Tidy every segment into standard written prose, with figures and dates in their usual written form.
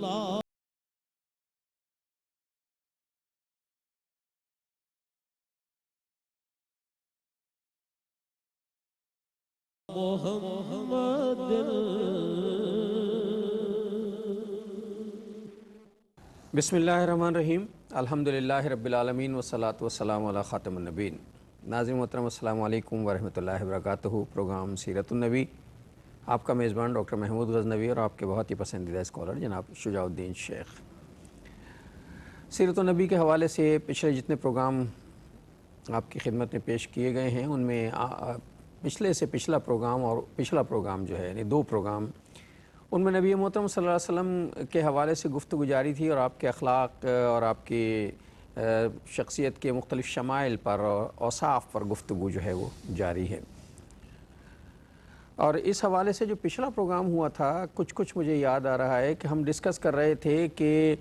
بسم اللہ الرحمن الرحیم، الحمدللہ رب العالمین والصلاة والسلام علی خاتم النبیین۔ ناظرین محترم السلام علیکم ورحمۃ اللہ وبرکاتہ۔ پروگرام سیرت النبی، آپ کا میزبان ڈاکٹر محمود غزنوی اور آپ کے بہت ہی پسندیدہ اسکالر جناب شجاع الدین شیخ۔ سیرت النبی کے حوالے سے پچھلے جتنے پروگرام آپ کی خدمت میں پیش کیے گئے ہیں، ان میں پچھلے سے پچھلا پروگرام اور پچھلا پروگرام جو ہے یعنی دو پروگرام، ان میں نبی محترم صلی اللہ علیہ وسلم کے حوالے سے گفتگو جاری تھی اور آپ کے اخلاق اور آپ کی شخصیت کے مختلف شمائل پر اور اوصاف پر گفتگو جو ہے وہ جاری ہے۔ اور اس حوالے سے جو پچھلا پروگرام ہوا تھا، کچھ مجھے یاد آ رہا ہے کہ ہم ڈسکس کر رہے تھے کہ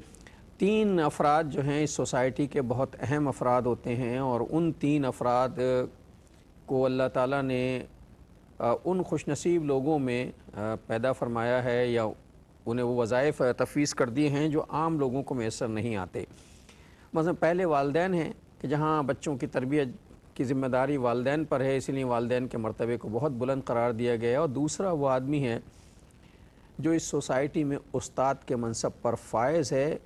3 افراد جو ہیں اس سوسائٹی کے بہت اہم افراد ہوتے ہیں، اور ان 3 افراد کو اللہ تعالیٰ نے ان خوش نصیب لوگوں میں پیدا فرمایا ہے یا انہیں وہ وظائف تفویض کر دیے ہیں جو عام لوگوں کو میسر نہیں آتے۔ مثلا پہلے والدین ہیں کہ جہاں بچوں کی تربیت کی ذمہ داری والدین پر ہے، اس لیے والدین کے مرتبے کو بہت بلند قرار دیا گیا، اور دوسرا وہ آدمی ہے جو اس سوسائٹی میں استاد کے منصب پر فائز ہے۔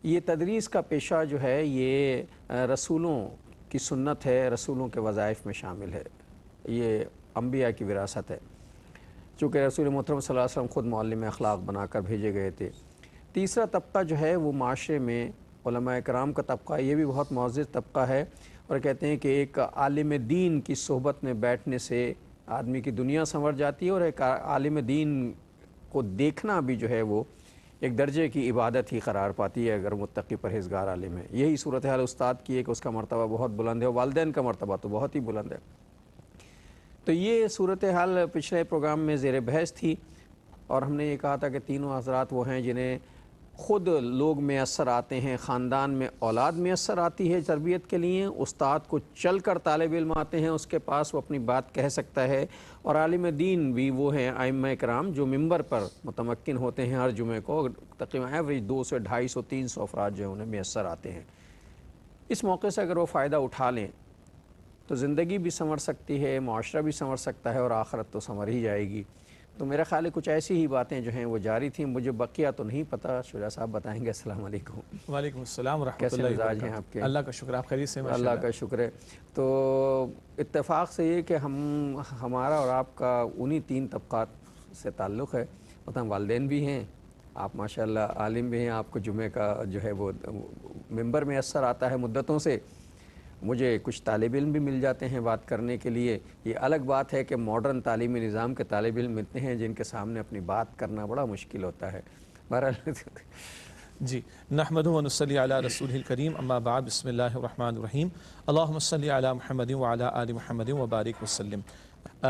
یہ تدریس کا پیشہ جو ہے یہ رسولوں کی سنت ہے، رسولوں کے وظائف میں شامل ہے، یہ انبیاء کی وراثت ہے، چونکہ رسول محترم صلی اللہ علیہ وسلم خود معلم اخلاق بنا کر بھیجے گئے تھے۔ تیسرا طبقہ جو ہے وہ معاشرے میں علماء کرام کا طبقہ، یہ بھی بہت معزز طبقہ ہے، اور کہتے ہیں کہ ایک عالم دین کی صحبت میں بیٹھنے سے آدمی کی دنیا سنور جاتی ہے، اور ایک عالم دین کو دیکھنا بھی جو ہے وہ ایک درجے کی عبادت ہی قرار پاتی ہے اگر متقی پرہیزگار عالم ہے۔ یہی صورتحال استاد کی ہے کہ اس کا مرتبہ بہت بلند ہے، اور والدین کا مرتبہ تو بہت ہی بلند ہے۔ تو یہ صورتحال پچھلے پروگرام میں زیر بحث تھی، اور ہم نے یہ کہا تھا کہ تینوں حضرات وہ ہیں جنہیں خود لوگ میسر آتے ہیں، خاندان میں اولاد میسر آتی ہے تربیت کے لیے، استاد کو چل کر طالب علم آتے ہیں اس کے پاس، وہ اپنی بات کہہ سکتا ہے، اور عالم دین بھی وہ ہیں ائمہ کرام جو ممبر پر متمکن ہوتے ہیں ہر جمعے کو، تقریباً ایوریج 200 سے 250 300 افراد جو ہیں انہیں میسر آتے ہیں۔ اس موقع سے اگر وہ فائدہ اٹھا لیں تو زندگی بھی سنور سکتی ہے، معاشرہ بھی سنور سکتا ہے، اور آخرت تو سنور ہی جائے گی۔ تو میرا خیال ہے کچھ ایسی ہی باتیں جو ہیں وہ جاری تھیں، مجھے بقیہ تو نہیں پتہ، شجاع صاحب بتائیں گے۔ السلام علیکم۔ وعلیکم السلام ورحمۃ کیسے اللہ مزاج وبرکاتہ؟ ہیں آپ کے؟ اللہ کا شکر، آپ خیریت سے؟ اللہ کا شکر ہے۔ تو اتفاق سے یہ کہ ہمارا اور آپ کا انہی 3 طبقات سے تعلق ہے، مطلب والدین بھی ہیں، آپ ماشاءاللہ عالم بھی ہیں، آپ کو جمعہ کا جو ہے وہ ممبر میں اثر آتا ہے مدتوں سے، مجھے کچھ طالب علم بھی مل جاتے ہیں بات کرنے کے لیے۔ یہ الگ بات ہے کہ ماڈرن تعلیمی نظام کے طالب علم ملتے ہیں جن کے سامنے اپنی بات کرنا بڑا مشکل ہوتا ہے۔ بہرحال جی، نحمدہ و نصلی علی رسولہ الکریم، اما بعد، بسم اللہ الرحمن الرحیم، اللہم صلی علی محمد وعلی آل محمد وبارک وسلم۔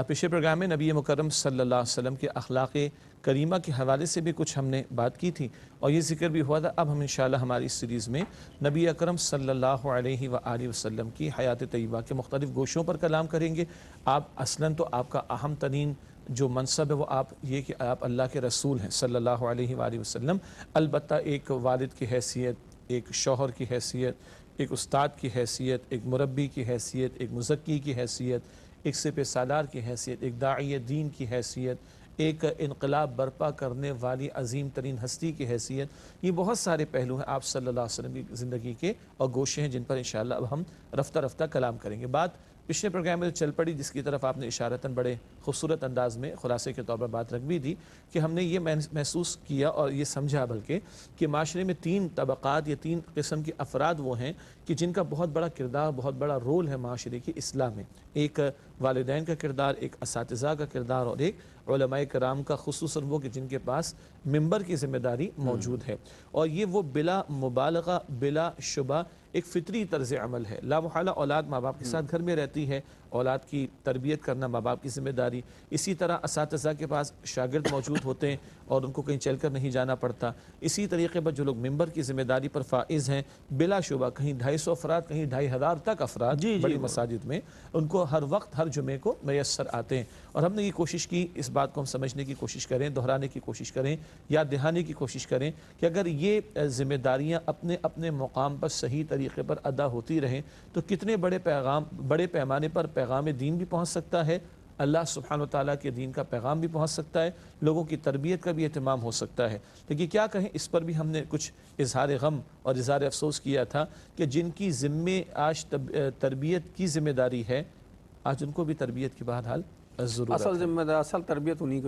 پچھلے پروگرام میں نبی مکرم صلی اللہ علیہ وسلم کے اخلاق کریمہ کے حوالے سے بھی کچھ ہم نے بات کی تھی، اور یہ ذکر بھی ہوا تھا۔ اب ہم انشاءاللہ ہماری اس سیریز میں نبی اکرم صلی اللہ علیہ وآلہ وسلم کی حیات طیبہ کے مختلف گوشوں پر کلام کریں گے۔ آپ اصلاً تو آپ کا اہم ترین جو منصب ہے وہ یہ کہ آپ اللہ کے رسول ہیں صلی اللہ علیہ وآلہ وسلم، البتہ ایک والد کی حیثیت، ایک شوہر کی حیثیت، ایک استاد کی حیثیت، ایک مربی کی حیثیت، ایک مزکی کی حیثیت، ایک سپہ سالار کی حیثیت، ایک داعی دین کی حیثیت، ایک انقلاب برپا کرنے والی عظیم ترین ہستی کی حیثیت، یہ بہت سارے پہلو ہیں آپ صلی اللہ علیہ وسلم کی زندگی کے اور گوشے ہیں جن پر انشاءاللہ اب ہم رفتہ رفتہ کلام کریں گے۔ بات پچھلے پروگرام میں چل پڑی، جس کی طرف آپ نے اشارتاً بڑے خوبصورت انداز میں خلاصے کے طور پر بات رکھ بھی دی، کہ ہم نے یہ محسوس کیا اور یہ سمجھا بلکہ کہ معاشرے میں 3 طبقات یا 3 قسم کے افراد وہ ہیں کہ جن کا بہت بڑا کردار، بہت بڑا رول ہے معاشرے کی اصلاح میں۔ ایک والدین کا کردار، ایک اساتذہ کا کردار، اور ایک علماء کرام کا، خصوصاً وہ کہ جن کے پاس ممبر کی ذمہ داری موجود ہے، اور یہ وہ بلا مبالغہ، بلا شبہ ایک فطری طرز عمل ہے۔ لا محالہ اولاد ماں باپ کے ساتھ گھر میں رہتی ہے، اولاد کی تربیت کرنا ماں باپ کی ذمہ داری، اسی طرح اساتذہ کے پاس شاگرد موجود ہوتے ہیں اور ان کو کہیں چل کر نہیں جانا پڑتا، اسی طریقے پر جو لوگ ممبر کی ذمہ داری پر فائز ہیں، بلا شبہ کہیں 250 افراد کہیں 2500 تک افراد بڑی مساجد میں ان کو ہر وقت ہر جمعے کو میسر آتے ہیں، اور ہم نے یہ کوشش کی اس بات کو ہم سمجھنے کی کوشش کریں، دہرانے کی کوشش کریں، یاد دہانے کی کوشش کریں کہ اگر یہ ذمہ داریاں اپنے اپنے مقام پر صحیح طریقے پر ادا ہوتی رہیں تو کتنے بڑے پیمانے پر پیغام دین بھی پہنچ سکتا ہے، اللہ سبحانہ وتعالیٰ کے دین کا پیغام بھی پہنچ سکتا ہے، لوگوں کی تربیت کا بھی اہتمام ہو سکتا ہے۔ لیکن کیا کہیں، اس پر بھی ہم نے کچھ اظہار غم اور اظہار افسوس کیا تھا کہ جن کی آج تربیت کی ذمہ داری ہے، آج ان کو بھی تربیت کی بہرحال ضرورت اصل ذمہ دار، اصل تربیت انہی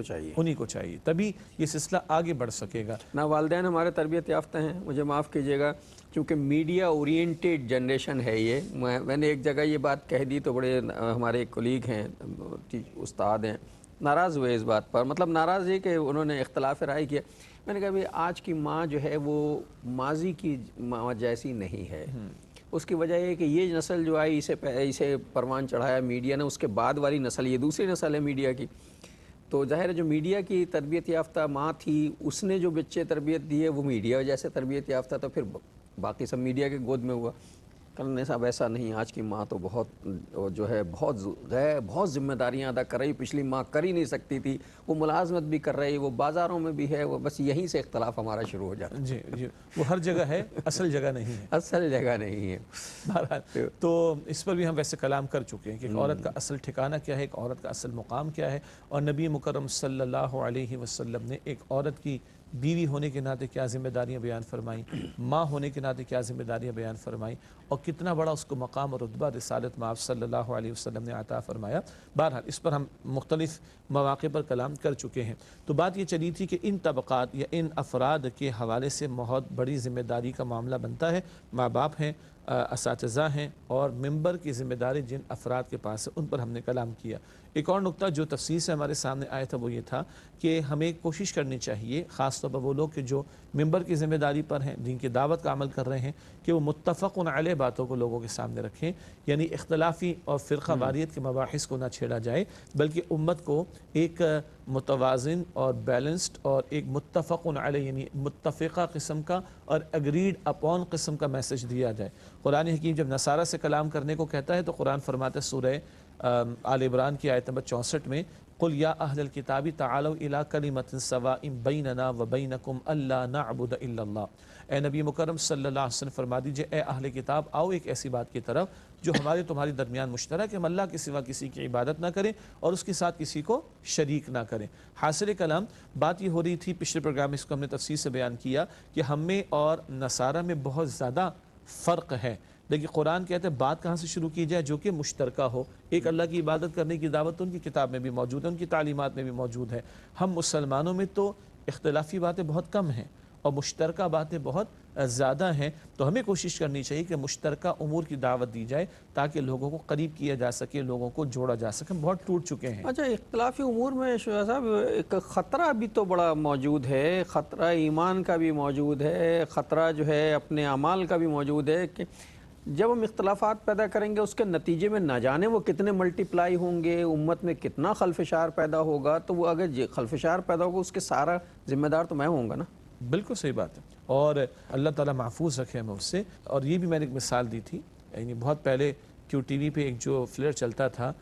کو چاہیے، تبھی یہ سلسلہ آگے بڑھ سکے گا۔ نہ والدین ہمارے تربیت یافتہ ہیں، مجھے معاف کیجیے گا، چونکہ میڈیا اورینٹیڈ جنریشن ہے یہ۔ میں نے ایک جگہ یہ بات کہہ دی تو بڑے ہمارے ایک کولیگ ہیں، استاد ہیں، ناراض ہوئے اس بات پر، مطلب ناراض یہ کہ انہوں نے اختلاف رائے کیا۔ میں نے کہا بھی آج کی ماں جو ہے وہ ماضی کی ماں جیسی نہیں ہے۔ اس کی وجہ یہ کہ یہ نسل جو آئی اسے پروان چڑھایا میڈیا نے، اس کے بعد والی نسل یہ دوسری نسل ہے میڈیا کی۔ تو ظاہر ہے جو میڈیا کی تربیت یافتہ ماں تھی، اس نے جو بچے تربیت دی ہے وہ میڈیا جیسے تربیت یافتہ، تو پھر باقی سب میڈیا کے گود میں ہوا۔ کرنے صاحب ایسا نہیں، آج کی ماں تو بہت جو ہے بہت ذمہ داریاں ادا کر رہی، پچھلی ماں کر ہی نہیں سکتی تھی، وہ ملازمت بھی کر رہی، وہ بازاروں میں بھی ہے، وہ بس یہیں سے اختلاف ہمارا شروع ہو جاتا ہے۔ جی وہ ہر جگہ ہے، اصل جگہ نہیں ہے، اصل جگہ نہیں ہے۔ بہرحال تو اس پر بھی ہم ویسے کلام کر چکے ہیں کہ ایک عورت کا اصل ٹھکانہ کیا ہے، ایک عورت کا اصل مقام کیا ہے، اور نبی مکرم صلی اللہ علیہ وسلم نے ایک عورت کی بیوی ہونے کے ناطے کیا ذمہ داریاں بیان فرمائیں، ماں ہونے کے ناطے کیا ذمہ داریاں بیان فرمائیں، اور کتنا بڑا اس کو مقام اور رتبہ رسالت میں آپ صلی اللہ علیہ وسلم نے عطا فرمایا۔ بہرحال اس پر ہم مختلف مواقع پر کلام کر چکے ہیں۔ تو بات یہ چلی تھی کہ ان طبقات یا ان افراد کے حوالے سے بہت بڑی ذمہ داری کا معاملہ بنتا ہے، ماں باپ ہیں، اساتذہ ہیں، اور ممبر کی ذمہ داری جن افراد کے پاس ہے ان پر ہم نے کلام کیا۔ ایک اور نقطہ جو تفصیل سے ہمارے سامنے آیا تھا وہ یہ تھا کہ ہمیں کوشش کرنی چاہیے، خاص طور پر وہ لوگ کہ جو ممبر کی ذمہ داری پر ہیں، دین کی دعوت کا عمل کر رہے ہیں، کہ وہ متفق علیہ باتوں کو لوگوں کے سامنے رکھیں، یعنی اختلافی اور فرقہ واریت کے مباحث کو نہ چھیڑا جائے، بلکہ امت کو ایک متوازن اور بیلنسڈ اور ایک متفق علیہ یعنی متفقہ قسم کا اور اگریڈ اپون قسم کا میسج دیا جائے۔ قرآن حکیم جب نصارہ سے کلام کرنے کو کہتا ہے تو قرآن فرماتا ہے سورہ آل عمران کی آیت نمبر 64 میں، قُلْ يَا أَهْلَ الْكِتَابِ تَعَالَوْا إِلَىٰ كَلِمَةٍ سَوَاءٍ بَيْنَنَا وَبَيْنَكُمْ أَلَّا نَعْبُدَ إِلَّا اللَّهِ۔ اے نبی مکرم صلی اللہ علیہ وسلم فرما دیجئے، اے اہل کتاب آؤ ایک ایسی بات کی طرف جو ہمارے تمہاری درمیان مشترک ہے، ہم اللہ کے سوا کسی کی عبادت نہ کریں اور اس کے ساتھ کسی کو شریک نہ کریں۔ حاصل کلام بات یہ ہو رہی تھی، پچھلے پروگرام میں اس کو ہم نے تفصیل سے بیان کیا کہ ہم میں اور نصارہ میں بہت زیادہ فرق ہے، لیکن قرآن کہتے ہیں بات کہاں سے شروع کی جائے جو کہ مشترکہ ہو۔ ایک اللہ کی عبادت کرنے کی دعوت ان کی کتاب میں بھی موجود ہے، ان کی تعلیمات میں بھی موجود ہے۔ ہم مسلمانوں میں تو اختلافی باتیں بہت کم ہیں اور مشترکہ باتیں بہت زیادہ ہیں، تو ہمیں کوشش کرنی چاہیے کہ مشترکہ امور کی دعوت دی جائے تاکہ لوگوں کو قریب کیا جا سکے، لوگوں کو جوڑا جا سکے۔ ہم بہت ٹوٹ چکے ہیں۔ اچھا، اختلافی امور میں شعیب صاحب ایک خطرہ بھی تو بڑا موجود ہے، خطرہ ایمان کا بھی موجود ہے، خطرہ جو ہے اپنے اعمال کا بھی موجود ہے کہ جب ہم اختلافات پیدا کریں گے اس کے نتیجے میں نہ جانے وہ کتنے ملٹیپلائی ہوں گے، امت میں کتنا خلفشار پیدا ہوگا، تو وہ اگر خلفشار پیدا ہوگا اس کے سارا ذمہ دار تو میں ہوں گا نا۔ بالکل صحیح بات ہے، اور اللہ تعالیٰ محفوظ رکھے ہمیں اس سے۔ اور یہ بھی میں نے ایک مثال دی تھی، یعنی بہت پہلے کیو ٹی وی پہ ایک جو فلیئر چلتا تھا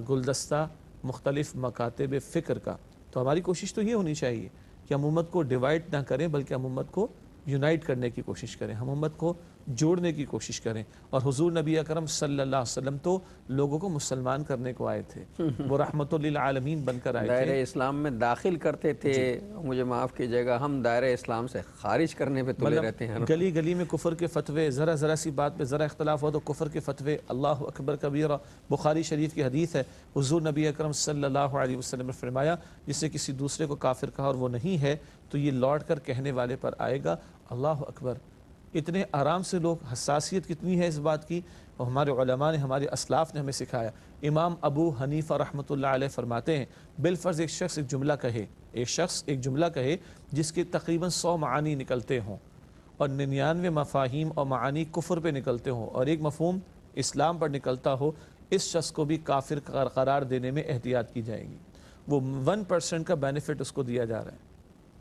گلدستہ مختلف مکاتب فکر کا، تو ہماری کوشش تو یہ ہونی چاہیے کہ ہم امت کو ڈیوائڈ نہ کریں بلکہ ہم امت کو یونائٹ کرنے کی کوشش کریں، ہم امت کو جوڑنے کی کوشش کریں۔ اور حضور نبی اکرم صلی اللہ علیہ وسلم تو لوگوں کو مسلمان کرنے کو آئے تھے، وہ رحمت للعالمین بن کر آئے تھے، دائرہ اسلام میں داخل کرتے تھے۔ مجھے معاف کیجیے گا، ہم دائرہ اسلام سے خارج کرنے پہ تلے رہتے ہیں۔ گلی گلی میں کفر کے فتوے، ذرا سی بات پہ ذرا اختلاف ہو تو کفر کے فتوے، اللہ اکبر کبیرہ۔ بخاری شریف کی حدیث ہے، حضور نبی اکرم صلی اللہ علیہ وسلم نے فرمایا جس نے کسی دوسرے کو کافر کہا اور وہ نہیں ہے تو یہ لوٹ کر کہنے والے پر آئے گا۔ اللہ اکبر، اتنے آرام سے لوگ، حساسیت کتنی ہے اس بات کی، اور ہمارے علماء نے، ہمارے اسلاف نے ہمیں سکھایا۔ امام ابو حنیفہ رحمۃ اللہ علیہ فرماتے ہیں بالفرض ایک شخص ایک جملہ کہے جس کے تقریباً 100 معانی نکلتے ہوں اور 99 مفاہیم اور معانی کفر پہ نکلتے ہوں اور ایک مفہوم اسلام پر نکلتا ہو، اس شخص کو بھی کافر قرار دینے میں احتیاط کی جائے گی. وہ 1% کا بینیفٹ اس کو دیا جا رہا ہے.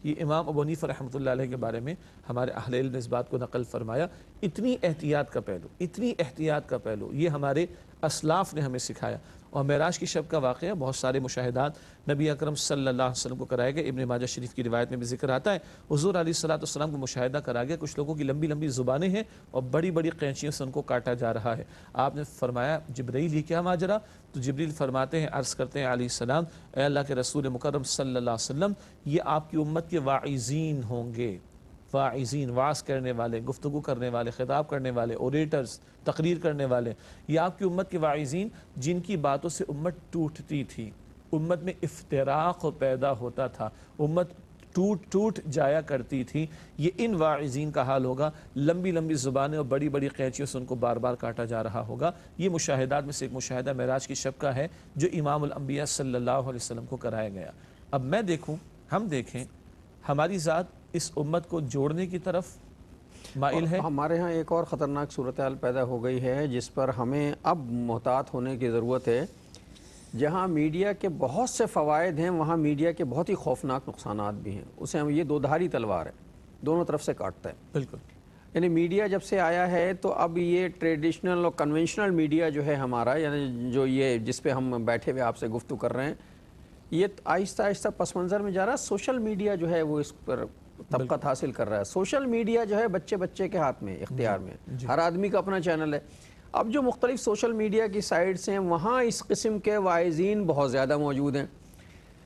یہ امام ابو حنیفہ رحمۃ اللہ علیہ کے بارے میں ہمارے اہل علم نے اس بات کو نقل فرمایا. اتنی احتیاط کا پہلو، اتنی احتیاط کا پہلو یہ ہمارے اسلاف نے ہمیں سکھایا. اور معراج کی شب کا واقعہ بہت سارے مشاہدات نبی اکرم صلی اللہ علیہ وسلم کو کرائے گئے. ابن ماجہ شریف کی روایت میں بھی ذکر آتا ہے حضور علیہ الصلوۃ والسلام کو مشاہدہ کرا گیا. کچھ لوگوں کی لمبی لمبی زبانیں ہیں اور بڑی بڑی قینچیوں سے ان کو کاٹا جا رہا ہے. آپ نے فرمایا جبرائیل یہ کیا ماجرا؟ تو جبریل فرماتے ہیں، عرض کرتے ہیں علیہ السلام اے اللہ کے رسول مکرم صلی اللہ علیہ وسلم یہ آپ کی امت کے واعظین ہوں گے. واعظین، واعظ کرنے والے، گفتگو کرنے والے، خطاب کرنے والے، اوریٹرز، تقریر کرنے والے. یہ آپ کی امت کے واعظین جن کی باتوں سے امت ٹوٹتی تھی، امت میں افتراق پیدا ہوتا تھا، امت ٹوٹ جایا کرتی تھی. یہ ان واعظین کا حال ہوگا. لمبی لمبی زبانیں اور بڑی بڑی قینچیوں سے ان کو بار بار کاٹا جا رہا ہوگا. یہ مشاہدات میں سے ایک مشاہدہ معراج کی شب کا ہے جو امام الانبیاء صلی اللہ علیہ وسلم کو کرایا گیا. اب میں دیکھوں، ہم دیکھیں ہماری ذات اس امت کو جوڑنے کی طرف مائل ہے. ہمارے ہاں ایک اور خطرناک صورتحال پیدا ہو گئی ہے جس پر ہمیں اب محتاط ہونے کی ضرورت ہے. جہاں میڈیا کے بہت سے فوائد ہیں وہاں میڈیا کے بہت ہی خوفناک نقصانات بھی ہیں. اسے ہم یہ دو دھاری تلوار ہے، دونوں طرف سے کاٹتا ہے. بالکل. یعنی میڈیا جب سے آیا ہے تو اب یہ ٹریڈیشنل اور کنونشنل میڈیا جو ہے ہمارا، یعنی جو یہ جس پہ ہم بیٹھے ہوئے آپ سے گفتگو کر رہے ہیں، یہ آہستہ آہستہ پس منظر میں جا رہا ہے. سوشل میڈیا جو ہے وہ اس پر طبقت حاصل کر رہا ہے. سوشل میڈیا جو ہے بچے بچے کے ہاتھ میں، اختیار میں. ہر آدمی کا اپنا چینل ہے. اب جو مختلف سوشل میڈیا کی سائٹس ہیں وہاں اس قسم کے واعظین بہت زیادہ موجود ہیں.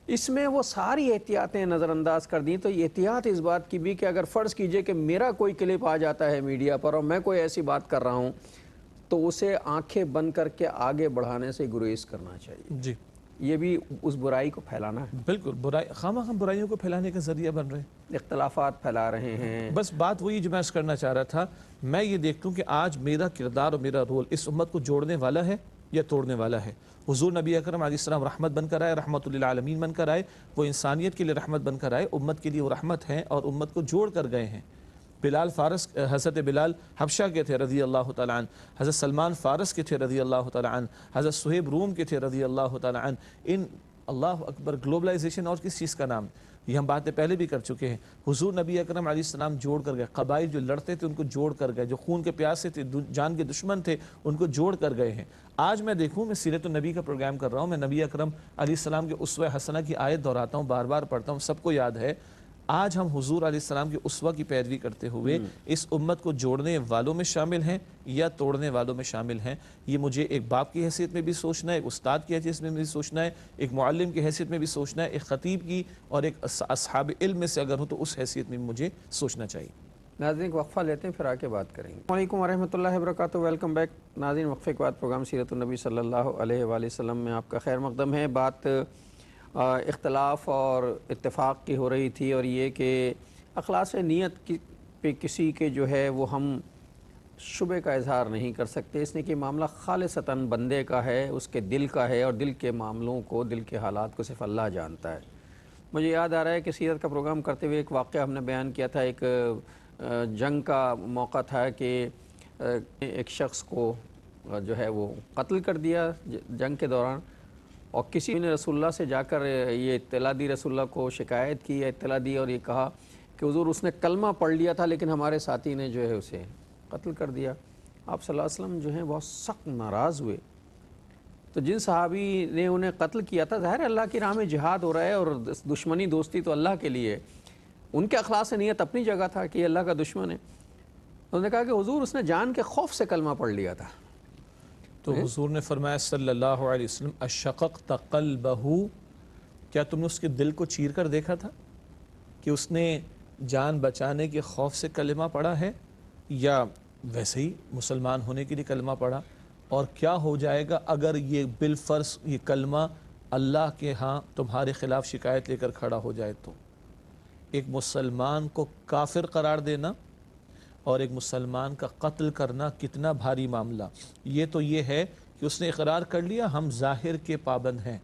اس میں وہ ساری احتیاطیں نظر انداز کر دیں. تو یہ احتیاط اس بات کی بھی کہ اگر فرض کیجئے کہ میرا کوئی کلپ آ جاتا ہے میڈیا پر اور میں کوئی ایسی بات کر رہا ہوں تو اسے آنکھیں بند کر کے آگے بڑھانے سے گریز کرنا چاہیے. جی، یہ بھی اس برائی کو پھیلانا ہے. بالکل. خواہ ہم برائیوں کو پھیلانے کا ذریعہ بن رہے ہیں، اختلافات پھیلا رہے ہیں. بس بات وہی جو میں عرض کرنا چاہ رہا تھا. میں یہ دیکھتا ہوں کہ آج میرا کردار اور میرا رول اس امت کو جوڑنے والا ہے یا توڑنے والا ہے. حضور نبی اکرم علیہ السلام رحمت بن کر آئے، رحمت للعالمین بن کر آئے. وہ انسانیت کے لیے رحمت بن کر آئے، امت کے لیے وہ رحمت ہیں اور امت کو جوڑ کر گئے ہیں. بلال فارس، حضرت بلال حبشہ کے تھے رضی اللہ تعالیٰ عنہ، حضرت سلمان فارس کے تھے رضی اللہ تعالیٰ عنہ، حضرت صہیب روم کے تھے رضی اللہ تعالیٰ عنہ. ان اللہ اکبر، گلوبلائزیشن اور کس چیز کا نام؟ یہ ہم باتیں پہلے بھی کر چکے ہیں. حضور نبی اکرم علیہ السلام جوڑ کر گئے. قبائل جو لڑتے تھے ان کو جوڑ کر گئے، جو خون کے پیاسے تھے، جان کے دشمن تھے، ان کو جوڑ کر گئے ہیں. آج میں دیکھوں، میں سیرت النبی کا پروگرام کر رہا ہوں، میں نبی اکرم علیہ السلام کے اسوہ حسنہ کی آیت دہراتا ہوں، بار بار پڑھتا ہوں، سب کو یاد ہے. آج ہم حضور علیہ السلام کے اسوہ کی پیروی کرتے ہوئے اس امت کو جوڑنے والوں میں شامل ہیں یا توڑنے والوں میں شامل ہیں. یہ مجھے ایک باپ کی حیثیت میں بھی سوچنا ہے، ایک استاد کی حیثیت میں بھی سوچنا ہے، ایک معلم کی حیثیت میں بھی سوچنا ہے، ایک خطیب کی اور ایک اصحاب علم میں سے اگر ہوں تو اس حیثیت میں مجھے سوچنا چاہیے. ناظرین وقفہ لیتے ہیں، پھر آ کے بات کریں گے. السلام علیکم ورحمۃ اللہ وبرکاتہ. Welcome back. ناظرین وقفے کے بعد پروگرام سیرت النبی صلی اللہ علیہ وآلہ وسلم میں آپ کا خیر مقدم ہے. بات اختلاف اور اتفاق کی ہو رہی تھی اور یہ کہ اخلاص نیت پہ کسی کے جو ہے وہ ہم شبے کا اظہار نہیں کر سکتے، اس نے کہ معاملہ خالصتاً بندے کا ہے، اس کے دل کا ہے اور دل کے معاملوں کو، دل کے حالات کو صرف اللہ جانتا ہے. مجھے یاد آ رہا ہے کہ سیرت کا پروگرام کرتے ہوئے ایک واقعہ ہم نے بیان کیا تھا. ایک جنگ کا موقع تھا کہ ایک شخص کو جو ہے وہ قتل کر دیا جنگ کے دوران، اور کسی نے رسول اللہ سے جا کر یہ اطلاع دی، رسول اللہ کو شکایت کی یا اطلاع دی اور یہ کہا کہ حضور اس نے کلمہ پڑھ لیا تھا لیکن ہمارے ساتھی نے جو ہے اسے قتل کر دیا. آپ صلی اللہ علیہ وسلم جو ہیں بہت سخت ناراض ہوئے. تو جن صحابی نے انہیں قتل کیا تھا، ظاہر اللہ کی راہ میں جہاد ہو رہا ہے اور دشمنی دوستی تو اللہ کے لیے، ان کے اخلاص نیت اپنی جگہ تھا کہ یہ اللہ کا دشمن ہے. انہوں نے کہا کہ حضور اس نے جان کے خوف سے کلمہ پڑھ لیا تھا. تو حضور نے فرمایا صلی اللہ علیہ وسلم اشققت قلبہ، کیا تم نے اس کے دل کو چیر کر دیکھا تھا کہ اس نے جان بچانے کے خوف سے کلمہ پڑھا ہے یا ویسے ہی مسلمان ہونے کے لیے کلمہ پڑھا؟ اور کیا ہو جائے گا اگر یہ بالفرض یہ کلمہ اللہ کے ہاں تمہارے خلاف شکایت لے کر کھڑا ہو جائے؟ تو ایک مسلمان کو کافر قرار دینا اور ایک مسلمان کا قتل کرنا کتنا بھاری معاملہ. یہ تو یہ ہے کہ اس نے اقرار کر لیا ہم ظاہر کے پابند ہیں.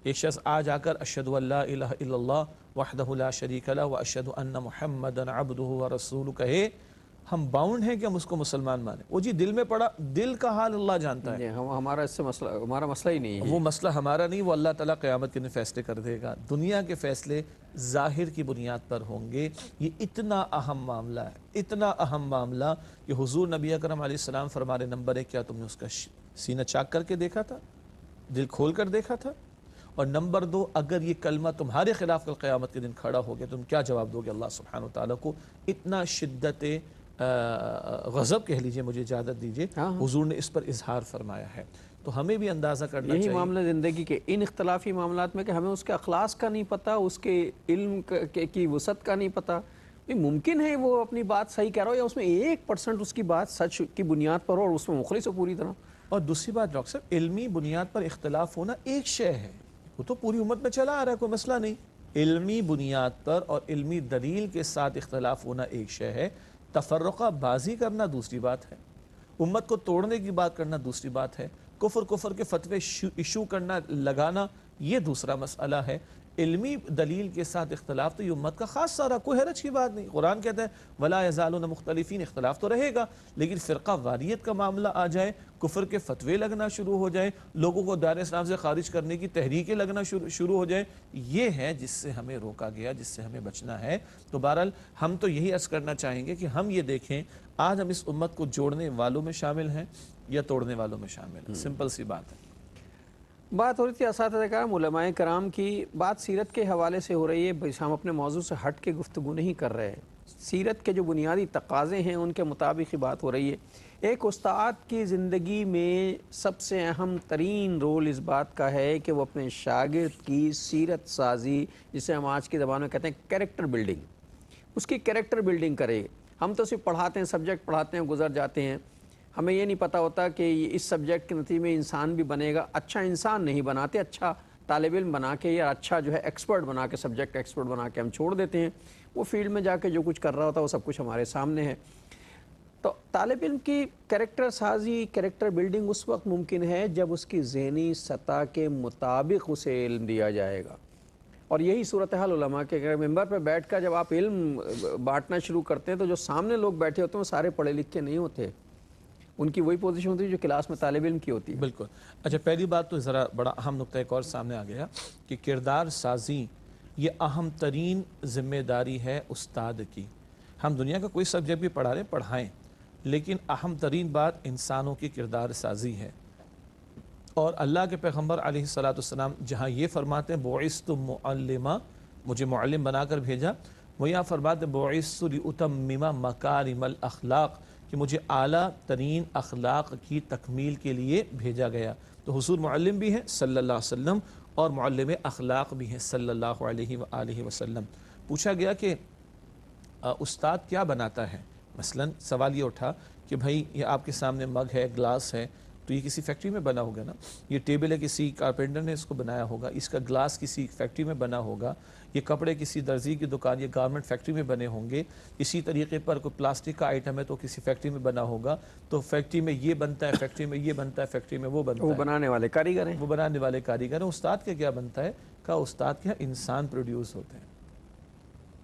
ایک شخص آج آ کر اشہد ان لا الہ الا اللہ وحدہ لا شریک لہ واشہد ان محمدا عبدہ ورسولہ کہے، ہم باؤنڈ ہیں کہ ہم اس کو مسلمان مانیں. وہ جی دل میں پڑا, دل کا حال اللہ جانتا ہے. ہمارا اس سے مسئلہ, ہمارا مسئلہ ہی نہیں ہے. وہ مسئلہ ہمارا نہیں, وہ اللہ تعالیٰ قیامت کے دن فیصلے کر دے گا. دنیا کے فیصلے ظاہر کی بنیاد پر ہوں گے. یہ اتنا اہم معاملہ ہے, اتنا اہم معاملہ کہ حضور نبی اکرم علیہ السلام فرمانے نمبر 1, کیا تم نے اس کا سینہ چاک کر کے دیکھا تھا, دل کھول کر دیکھا تھا؟ اور نمبر 2, اگر یہ کلمہ تمہارے خلاف کل قیامت کے دن کھڑا ہو گیا تم کیا جواب دو گے اللہ سبحانہ وتعالیٰ کو؟ اتنا شدت غضب کہہ لیجئے, مجھے اجازت دیجئے, حضور نے اس پر اظہار فرمایا ہے. تو ہمیں بھی اندازہ کرنا یہی چاہیے. معاملہ زندگی کے ان اختلافی معاملات میں کہ ہمیں اس کے اخلاص کا نہیں پتہ, اس کے علم کی وسعت کا نہیں پتہ. ممکن ہے وہ اپنی بات صحیح کہہ رہا ہو, یا اس میں 1% اس کی بات سچ کی بنیاد پر ہو اور اس میں مخلص ہو پوری طرح. اور دوسری بات ڈاکٹر صاحب, علمی بنیاد پر اختلاف ہونا ایک شے ہے, وہ تو پوری امت میں چلا آ رہا ہے, کوئی مسئلہ نہیں. علمی بنیاد پر اور علمی دلیل کے ساتھ اختلاف ہونا ایک شے ہے. تفرقہ بازی کرنا دوسری بات ہے, امت کو توڑنے کی بات کرنا دوسری بات ہے, کفر کے فتوے ایشو کرنا, لگانا, یہ دوسرا مسئلہ ہے. علمی دلیل کے ساتھ اختلاف تو یہ امت کا خاص سارا, کوئی حرج کی بات نہیں. قرآن کہتا ہے وَلَا يَزَالُونَ مُخْتَلِفِينَ, اختلاف تو رہے گا, لیکن فرقہ واریت کا معاملہ آ جائے, کفر کے فتوے لگنا شروع ہو جائیں, لوگوں کو دائرہ اسلام سے خارج کرنے کی تحریکیں لگنا شروع ہو جائیں, یہ ہے جس سے ہمیں روکا گیا, جس سے ہمیں بچنا ہے. تو بہرحال ہم تو یہی عرض کرنا چاہیں گے کہ ہم یہ دیکھیں آج ہم اس امت کو جوڑنے والوں میں شامل ہیں یا توڑنے والوں میں شامل ہیں. سمپل سی بات ہے. بات ہو رہی تھی اساتذہ کرام, علماء کرام کی بات سیرت کے حوالے سے ہو رہی ہے. ہم اپنے موضوع سے ہٹ کے گفتگو نہیں کر رہے, سیرت کے جو بنیادی تقاضے ہیں ان کے مطابق ہی بات ہو رہی ہے. ایک استاد کی زندگی میں سب سے اہم ترین رول اس بات کا ہے کہ وہ اپنے شاگرد کی سیرت سازی, جسے ہم آج کی زبان میں کہتے ہیں کیریکٹر بلڈنگ, اس کی کیریکٹر بلڈنگ کرے. ہم تو صرف پڑھاتے ہیں, سبجیکٹ پڑھاتے ہیں, گزر جاتے ہیں. ہمیں یہ نہیں پتہ ہوتا کہ اس سبجیکٹ کے نتیجے میں انسان بھی بنے گا. اچھا انسان نہیں بناتے, اچھا طالب علم بنا کے یا اچھا جو ہے ایکسپرٹ بنا کے, سبجیکٹ ایکسپرٹ بنا کے ہم چھوڑ دیتے ہیں. وہ فیلڈ میں جا کے جو کچھ کر رہا ہوتا ہے وہ سب کچھ ہمارے سامنے ہے. تو طالب علم کی کیریکٹر سازی, کیریکٹر بلڈنگ اس وقت ممکن ہے جب اس کی ذہنی سطح کے مطابق اسے علم دیا جائے گا. اور یہی صورتحال علماء کے ممبر پہ بیٹھ کر جب آپ علم بانٹنا شروع کرتے ہیں تو جو سامنے لوگ بیٹھے ہوتے ہیں وہ سارے پڑھے لکھے نہیں ہوتے, ان کی وہی پوزیشن ہوتی ہے جو کلاس میں طالب علم کی ہوتی ہے. بالکل. اچھا, پہلی بات تو ذرا بڑا اہم نقطہ ایک اور سامنے آ گیا کہ کردار سازی یہ اہم ترین ذمہ داری ہے استاد کی. ہم دنیا کا کوئی سبجیکٹ بھی پڑھا رہے پڑھائیں, لیکن اہم ترین بات انسانوں کی کردار سازی ہے. اور اللہ کے پیغمبر علیہ السلام جہاں یہ فرماتے ہیں بعثت معلما, مجھے معلم بنا کر بھیجا, وہ یہاں فرماتے ہیں بعثت لاتمم مکارم الاخلاق, کہ مجھے اعلیٰ ترین اخلاق کی تکمیل کے لیے بھیجا گیا. تو حضور معلم بھی ہیں صلی اللہ علیہ وسلم اور معلم اخلاق بھی ہیں صلی اللہ علیہ وآلہ وسلم. پوچھا گیا کہ استاد کیا بناتا ہے؟ مثلا سوال یہ اٹھا کہ بھائی یہ آپ کے سامنے مگ ہے, گلاس ہے, تو یہ کسی فیکٹری میں بنا ہوگا نا. یہ ٹیبل ہے, کسی کارپینٹر نے اس کو بنایا ہوگا. اس کا گلاس کسی فیکٹری میں بنا ہوگا. یہ کپڑے کسی درزی کی دکان یا گارمنٹ فیکٹری میں بنے ہوں گے. اسی طریقے پر کوئی پلاسٹک کا آئٹم ہے تو کسی فیکٹری میں بنا ہوگا. تو فیکٹری میں یہ بنتا ہے, فیکٹری میں یہ بنتا ہے, فیکٹری میں وہ بنتا ہے. وہ بنانے والے کاریگر ہیں. وہ بنانے والے کاریگر ہیں. استاد کے کیا بنتا ہے؟ کہا استاد کے ہاں انسان پروڈیوس ہوتے ہیں,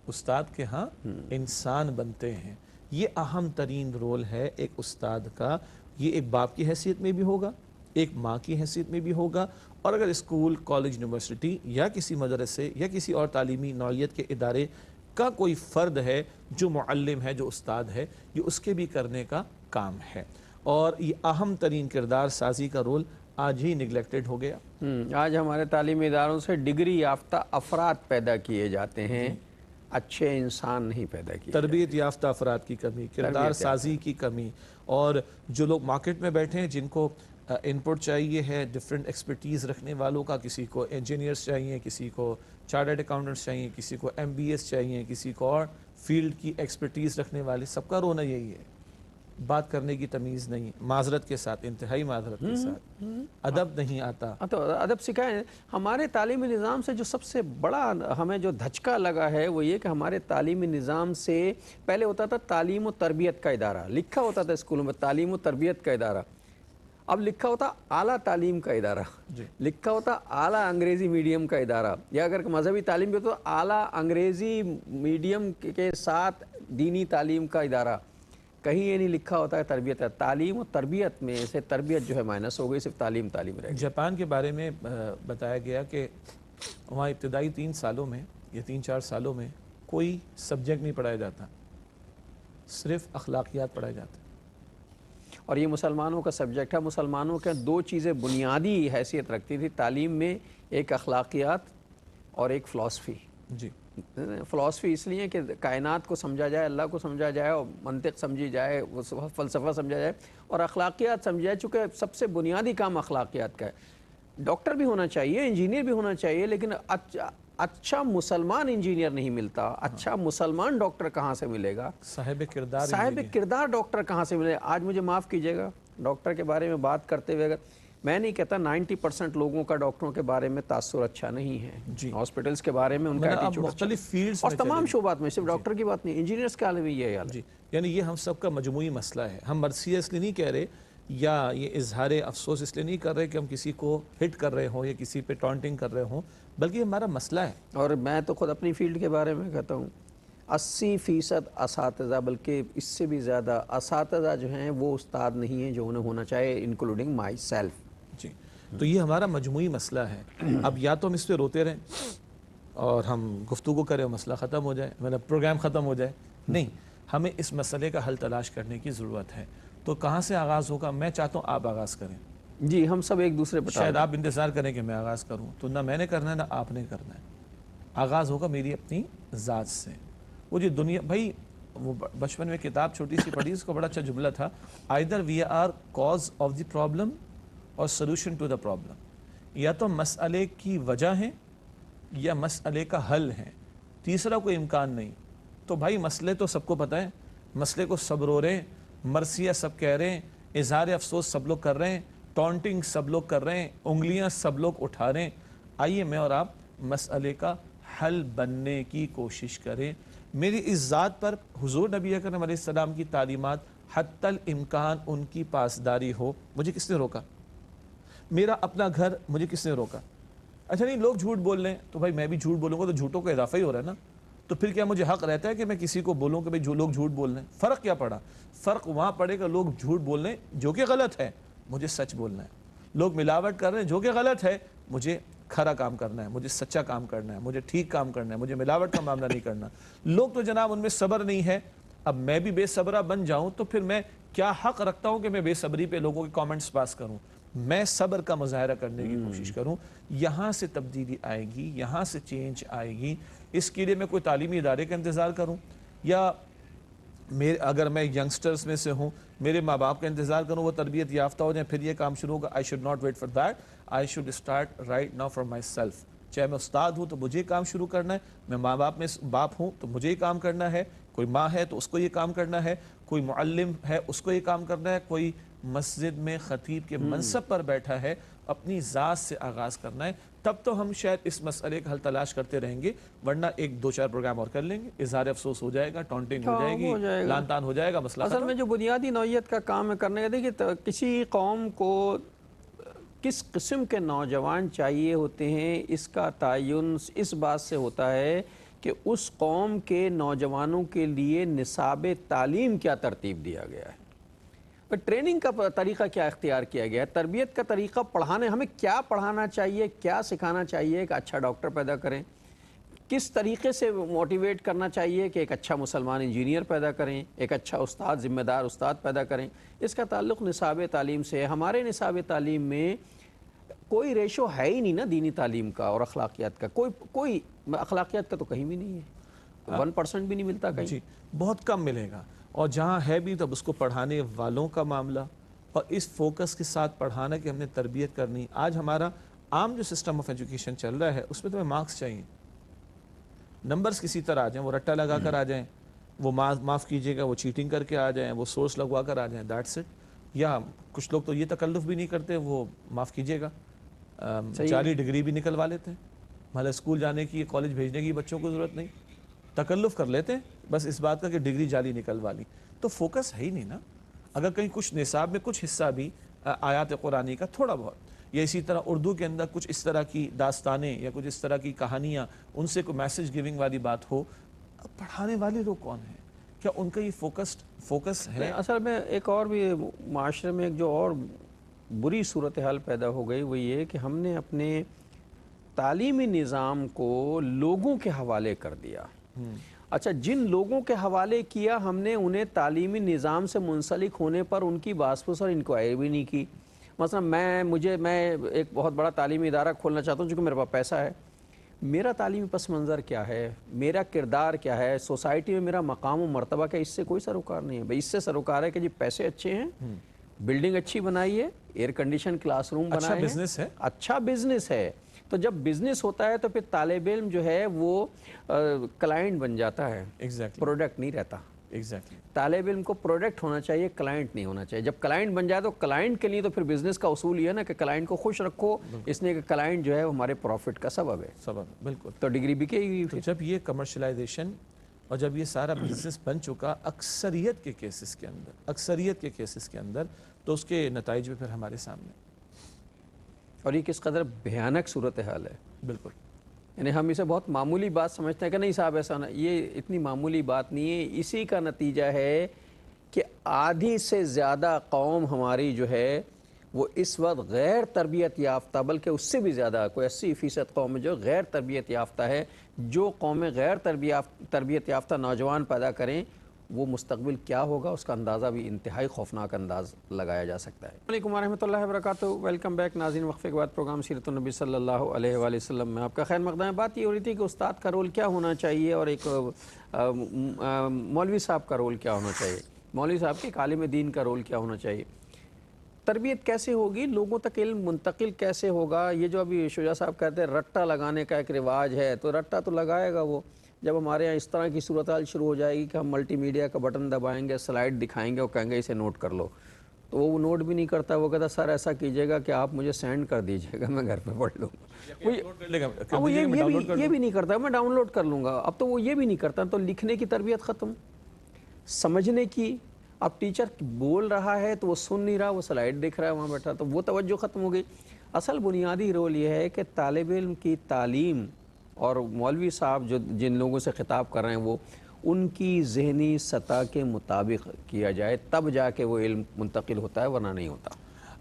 استاد کے ہاں انسان بنتے ہیں. یہ اہم ترین رول ہے ایک استاد کا. یہ ایک باپ کی حیثیت میں بھی ہوگا, ایک ماں کی حیثیت میں بھی ہوگا, اور اگر اسکول, کالج, یونیورسٹی یا کسی مدرسے یا کسی اور تعلیمی نوعیت کے ادارے کا کوئی فرد ہے جو معلم ہے, جو استاد ہے, یہ اس کے بھی کرنے کا کام ہے. اور یہ اہم ترین کردار سازی کا رول آج ہی نگلیکٹڈ ہو گیا. آج ہمارے تعلیمی اداروں سے ڈگری یافتہ افراد پیدا کیے جاتے ہیں, اچھے انسان نہیں پیدا کیے. تربیت یافتہ افراد کی کمی, کردار سازی کی کمی, اور جو لوگ مارکیٹ میں بیٹھے ہیں جن کو انپٹ چاہیے ہے ڈفرینٹ ایکسپرٹیز رکھنے والوں کا, کسی کو انجینئرس چاہیے, کسی کو چارٹرڈ اکاؤنٹنٹس چاہیے, کسی کو MBS چاہیے, کسی کو اور فیلڈ کی ایکسپرٹیز رکھنے والے, سب کا رونا یہی ہے. بات کرنے کی تمیز نہیں, معذرت کے ساتھ, انتہائی معذرت کے ساتھ, ادب نہیں آتا. تو ادب سکھائیں. ہمارے تعلیمی نظام سے جو سب سے بڑا ہمیں جو دھچکا لگا ہے وہ یہ کہ ہمارے تعلیمی نظام سے پہلے ہوتا تھا تعلیم و تربیت کا ادارہ, لکھا ہوتا تھا اسکولوں میں تعلیم و تربیت کا ادارہ, اب لکھا ہوتا اعلیٰ تعلیم کا ادارہ, لکھا ہوتا اعلیٰ انگریزی میڈیم کا ادارہ, یا اگر مذہبی تعلیم بھی تو اعلیٰ انگریزی میڈیم کے ساتھ دینی تعلیم کا ادارہ. کہیں یہ نہیں لکھا ہوتا ہے تربیت ہے، تعلیم و تربیت میں سے تربیت جو ہے مائنس ہو گئی، صرف تعلیم رہ گئی۔ جاپان کے بارے میں بتایا گیا کہ وہاں ابتدائی 3 سالوں میں یا 3-4 سالوں میں کوئی سبجیکٹ نہیں پڑھایا جاتا، صرف اخلاقیات پڑھائے جاتے ہیں۔ اور یہ مسلمانوں کا سبجیکٹ ہے۔ مسلمانوں کے 2 چیزیں بنیادی حیثیت رکھتی تھی تعلیم میں، ایک اخلاقیات اور ایک فلسفی۔ جی، فلسفی اس لیے کہ کائنات کو سمجھا جائے، اللہ کو سمجھا جائے، اور منطق سمجھی جائے، وہ فلسفہ سمجھا جائے، اور اخلاقیات سمجھا جائے، چونکہ سب سے بنیادی کام اخلاقیات کا ہے۔ ڈاکٹر بھی ہونا چاہیے، انجینئر بھی ہونا چاہیے، لیکن اچھا مسلمان انجینئر نہیں ملتا، اچھا مسلمان ڈاکٹر کہاں سے ملے گا؟ صاحب کردار صاحب کردار ڈاکٹر کہاں سے ملے؟ آج مجھے معاف کیجیے گا، ڈاکٹر کے بارے میں بات کرتے ہوئے میں نہیں کہتا 90% لوگوں کا ڈاکٹروں کے بارے میں تاثر اچھا نہیں ہے، جی، ہاسپٹلس کے بارے میں ان کا ایٹیچیوڈ مختلف فیلڈز اور میں تمام شعبات میں، صرف ڈاکٹر کی بات نہیں، انجینئرس کے عالم میں یہ حال ہے۔ جی، یعنی یہ ہم سب کا مجموعی مسئلہ ہے۔ ہم مرثیہ اس لیے نہیں کہہ رہے یا یہ اظہار افسوس اس لیے نہیں کر رہے کہ ہم کسی کو ہٹ کر رہے ہوں یا کسی پہ ٹانٹنگ کر رہے ہوں، بلکہ یہ ہمارا مسئلہ ہے۔ اور میں تو خود اپنی فیلڈ کے بارے میں کہتا ہوں 80% اساتذہ، بلکہ اس سے بھی زیادہ اساتذہ جو ہیں وہ استاد نہیں ہیں جو انہیں ہونا چاہے، انکلوڈنگ مائی سیلف۔ جی، تو یہ ہمارا مجموعی مسئلہ ہے۔ اب یا تو ہم اس پہ روتے رہیں اور ہم گفتگو کریں، مسئلہ ختم ہو جائے، مطلب پروگرام ختم ہو جائے، نہیں، ہمیں اس مسئلے کا حل تلاش کرنے کی ضرورت ہے۔ تو کہاں سے آغاز ہوگا؟ میں چاہتا ہوں آپ آغاز کریں۔ جی، ہم سب ایک دوسرے پر شاید آپ انتظار کریں کہ میں آغاز کروں، تو نہ میں نے کرنا ہے نہ آپ نے کرنا ہے۔ آغاز ہوگا میری اپنی ذات سے۔ وہ جو دنیا، بھائی وہ بچپن میں کتاب چھوٹی سی پڑھی، اس کو بڑا اچھا جملہ تھا، either we are cause of the problem اور سولوشن ٹو دا پرابلم، یا تو مسئلے کی وجہ ہیں یا مسئلے کا حل ہے، تیسرا کوئی امکان نہیں۔ تو بھائی مسئلے تو سب کو پتہ ہے، مسئلے کو سب رو رہے ہیں، مرثیہ سب کہہ رہے ہیں، اظہار افسوس سب لوگ کر رہے ہیں، ٹانٹنگ سب لوگ کر رہے ہیں، انگلیاں سب لوگ اٹھا رہے ہیں۔ آئیے میں اور آپ مسئلے کا حل بننے کی کوشش کریں۔ میری اس ذات پر حضور نبی اکرم علیہ السلام کی تعلیمات حتی الامکان ان کی پاسداری ہو۔ مجھے کس نے روکا؟ میرا اپنا گھر، مجھے کس نے روکا؟ اچھا نہیں، لوگ جھوٹ بول رہے ہیں تو بھائی میں بھی جھوٹ بولوں گا تو جھوٹوں کا اضافہ ہی ہو رہا ہے نا، تو پھر کیا مجھے حق رہتا ہے کہ میں کسی کو بولوں کہ بھائی لوگ جھوٹ بول رہے ہیں؟ فرق کیا پڑا؟ فرق وہاں پڑے گا لوگ جھوٹ بول رہے ہیں جو کہ غلط ہے، مجھے سچ بولنا ہے۔ لوگ ملاوٹ کر رہے ہیں جو کہ غلط ہے، مجھے کھرا کام کرنا ہے، مجھے سچا کام کرنا ہے، مجھے ٹھیک کام کرنا ہے، مجھے ملاوٹ کا معاملہ نہیں کرنا۔ لوگ تو جناب ان میں صبر نہیں ہے، اب میں بھی بے صبرہ بن جاؤں تو پھر میں کیا حق رکھتا ہوں کہ میں بے صبری پہ لوگوں کے کامنٹس پاس کروں؟ میں صبر کا مظاہرہ کرنے کی کوشش کروں۔ یہاں سے تبدیلی آئے گی، یہاں سے چینج آئے گی۔ اس کے لیے میں کوئی تعلیمی ادارے کا انتظار کروں یا اگر میں ینگسٹرز میں سے ہوں، میرے ماں باپ کا انتظار کروں وہ تربیت یافتہ ہو جائیں پھر یہ کام شروع ہوگا؟ I should not wait for that, I should start right now for myself. چاہے میں استاد ہوں تو مجھے یہ کام شروع کرنا ہے، میں ماں باپ میں باپ ہوں تو مجھے یہ کام کرنا ہے، کوئی ماں ہے تو اس کو یہ کام کرنا ہے، کوئی معلم ہے اس کو یہ کام کرنا ہے، کوئی مسجد میں خطیب کے منصب پر بیٹھا ہے، اپنی ذات سے آغاز کرنا ہے۔ تب تو ہم شاید اس مسئلے کا حل تلاش کرتے رہیں گے، ورنہ 1-2-4 پروگرام اور کر لیں گے، اظہار افسوس ہو جائے گا، ٹانٹنگ ہو جائے گی، لان تان ہو جائے گا، مسئلہ اصل میں جو بنیادی نوعیت کا کام ہے کرنے کا، دیکھیے کسی قوم کو کس قسم کے نوجوان چاہیے ہوتے ہیں، اس کا تعین اس بات سے ہوتا ہے کہ اس قوم کے نوجوانوں کے لیے نصاب تعلیم کیا ترتیب دیا گیا ہے، ٹریننگ کا طریقہ کیا اختیار کیا گیا ہے، تربیت کا طریقہ، پڑھانے ہمیں کیا پڑھانا چاہیے، کیا سکھانا چاہیے کہ اچھا ڈاکٹر پیدا کریں، کس طریقے سے موٹیویٹ کرنا چاہیے کہ ایک اچھا مسلمان انجینئر پیدا کریں، ایک اچھا استاد، ذمہ دار استاد پیدا کریں۔ اس کا تعلق نصاب تعلیم سے ہے۔ ہمارے نصاب تعلیم میں کوئی ریشو ہے ہی نہیں نا دینی تعلیم کا اور اخلاقیات کا، کوئی اخلاقیات کا تو کہیں بھی نہیں ہے، 1% بھی نہیں ملتا کہیں۔ جی، بہت کم ملے گا، اور جہاں ہے بھی تب اس کو پڑھانے والوں کا معاملہ، اور اس فوکس کے ساتھ پڑھانا کہ ہم نے تربیت کرنی۔ آج ہمارا عام جو سسٹم آف ایجوکیشن چل رہا ہے اس میں تمہیں مارکس چاہیے، نمبرز کسی طرح آ جائیں، وہ رٹا لگا کر آ جائیں، وہ معاف کیجیے گا وہ چیٹنگ کر کے آ جائیں، وہ سورس لگوا کر آ جائیں، دیٹس اٹ۔ یا کچھ لوگ تو یہ تکلف بھی نہیں کرتے، وہ معاف کیجیے گا جعلی ڈگری بھی نکلوا لیتے ہیں، بھلے اسکول جانے کی، کالج بھیجنے کی بچوں کو ضرورت نہیں، تکلف کر لیتے ہیں بس اس بات کا کہ ڈگری جعلی نکلوا لی۔ تو فوکس ہے ہی نہیں نا۔ اگر کہیں کچھ نصاب میں کچھ حصہ بھی آیات قرآنی کا تھوڑا بہت، یا اسی طرح اردو کے اندر کچھ اس طرح کی داستانیں یا کچھ اس طرح کی کہانیاں، ان سے کوئی میسج گیونگ والی بات ہو، اب پڑھانے والے لوگ کون ہیں؟ کیا ان کا یہ فوکس ہے؟ اصل میں ایک اور بھی معاشرے میں ایک جو اور بری صورتحال پیدا ہو گئی وہ یہ کہ ہم نے اپنے تعلیمی نظام کو لوگوں کے حوالے کر دیا. اچھا، جن لوگوں کے حوالے کیا ہم نے انہیں تعلیمی نظام سے منسلک ہونے پر ان کی بازپرس اور انکوائری بھی نہیں کی. مثلا میں ایک بہت بڑا تعلیمی ادارہ کھولنا چاہتا ہوں چونکہ میرے پاس پیسہ ہے. میرا تعلیمی پس منظر کیا ہے، میرا کردار کیا ہے، سوسائٹی میں میرا مقام و مرتبہ کیا، اس سے کوئی سروکار نہیں ہے. بھئی اس سے سروکار ہے کہ جی پیسے اچھے ہیں، بلڈنگ اچھی بنائی ہے، ایئر کنڈیشن کلاس روم بنائے ہیں، بزنس ہے، اچھا بزنس ہے. تو جب بزنس ہوتا ہے تو پھر طالب علم جو ہے وہ کلائنٹ بن جاتا ہے، پروڈکٹ نہیں رہتا. طالب علم کو پروڈکٹ ہونا چاہیے، کلائنٹ نہیں ہونا چاہیے. جب کلائنٹ بن جائے تو کلائنٹ کے لیے تو پھر بزنس کا اصول یہ ہے نا کہ کلائنٹ کو خوش رکھو، اس لیے کہ کلائنٹ جو ہے ہمارے پروفٹ کا سبب ہے. بالکل. تو ڈگری بکے گی. تو جب یہ کمرشلائزیشن اور جب یہ سارا بزنس بن چکا اکثریت کے کیسز کے اندر تو اس کے نتائج بھی پھر ہمارے سامنے. اور یہ کس قدر بھیانک صورتحال ہے. بالکل. یعنی ہم اسے بہت معمولی بات سمجھتے ہیں کہ نہیں صاحب ایسا نہ، یہ اتنی معمولی بات نہیں ہے. اسی کا نتیجہ ہے کہ آدھی سے زیادہ قوم ہماری جو ہے وہ اس وقت غیر تربیت یافتہ، بلکہ اس سے بھی زیادہ کوئی 80% قوم جو غیر تربیت یافتہ ہے. جو قومیں غیر تربیت یافتہ نوجوان پیدا کریں وہ مستقبل کیا ہوگا اس کا اندازہ بھی انتہائی خوفناک انداز لگایا جا سکتا ہے. السلام علیکم ورحمۃ اللہ وبرکاتہ. ویلکم بیک ناظرین. وقفے کے بعد پروگرام سیرت النبی صلی اللہ علیہ وآلہ وسلم میں آپ کا خیر مقدم ہے. بات یہ ہو رہی تھی کہ استاد کا رول کیا ہونا چاہیے اور ایک مولوی صاحب کا رول کیا ہونا چاہیے. مولوی صاحب کے عالم دین کا رول کیا ہونا چاہیے. تربیت کیسے ہوگی، لوگوں تک علم منتقل کیسے ہوگا. یہ جو ابھی شجاع صاحب کہتے ہیں رٹا لگانے کا ایک رواج ہے، تو رٹا تو لگائے گا وہ جب ہمارے یہاں اس طرح کی صورتحال شروع ہو جائے گی کہ ہم ملٹی میڈیا کا بٹن دبائیں گے، سلائڈ دکھائیں گے اور کہیں گے اسے نوٹ کر لو، تو وہ نوٹ بھی نہیں کرتا. وہ کہتا سر ایسا کیجیے گا کہ آپ مجھے سینڈ کر دیجیے گا، میں گھر پہ پڑھ لوں گا. وہ یہ بھی نہیں کرتا، میں ڈاؤن لوڈ کر لوں گا. اب تو وہ یہ بھی نہیں کرتا. تو لکھنے کی تربیت ختم، سمجھنے کی. اب ٹیچر بول رہا ہے تو وہ سن نہیں رہا، وہ سلائڈ دیکھ رہا ہے وہاں بیٹھا، تو وہ توجہ ختم ہو گئی. اصل بنیادی رول یہ ہے کہ طالب علم کی تعلیم اور مولوی صاحب جو جن لوگوں سے خطاب کر رہے ہیں وہ ان کی ذہنی سطح کے مطابق کیا جائے، تب جا کے وہ علم منتقل ہوتا ہے، ورنہ نہیں ہوتا.